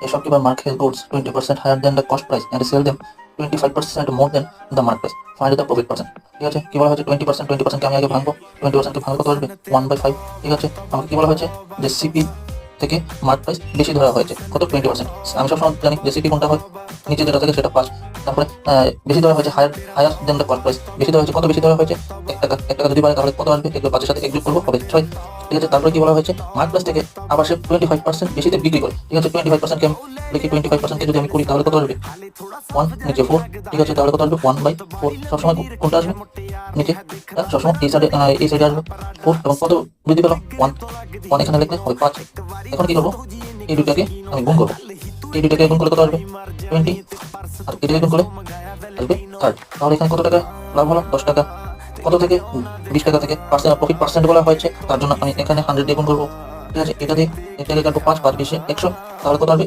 A shopkeeper mark his goods 20% higher than the cost price and sell them 25% more than the mark price. Find the profit percent. ঠিক আছে, কি বলা হয়েছে 20% কে আমি আগে ভাঙবো, 20%কে ভাঙলে কত আসবে 1/5। ঠিক আছে, আমাকে কি বলা হয়েছে যে সিপি থেকে মার্ক প্রাইস বেশি ধরা হয়েছে কত 20%। আমি সবসময় জানি যে সিপি কোনটা হয়, নিচে যেটা থাকে সেটা 5। তারপরে বেশি ধরা হয়েছে higher higher than the cost price, বেশি ধরা হয়েছে কত বেশি ধরা হয়েছে 1 টাকা যদি বাড়ে তাহলে কত আসবে, এগুলো 5-এর সাথে যোগ করবো হবে 6। ঠিক আছে, তারপরে কি বলা হয়েছে মার্ক প্রাইস থেকে আবার সে 25% বেশিতে বিক্রি করে। ঠিক আছে, 25% কে আমি লিখি, 25% কে যদি আমি করি তাহলে কত আসবে 1 নিচে 4। ঠিক আছে, তাহলে কত আসবে 1/4। সবসময় কোনটা আসবে নিচে, সবসময় এই সাইডে আসবে 4 এবং কত বৃদ্ধি পেল 1। 1 এখানে লিখলে হবে 5। এখন কি করবো, এই দুটাকে আমি গুণ করবো, এই দুটাকে গুণ করলে কত আসবে 20, আর এটাকে গুণ করলে আসবে 30। তাহলে এখানে কত টাকা লাভ হলো 10 টাকা। কত থেকে 20 টাকা থেকে পার্সেন্ট প্রফিট পার্সেন্ট বলা হয়েছে, তার জন্য আমি এখানে 100 দিয়ে গুণ করবো। ঠিক আছে, এটাকে কাটবো 5, 5 20 100, তাহলে কত আসবে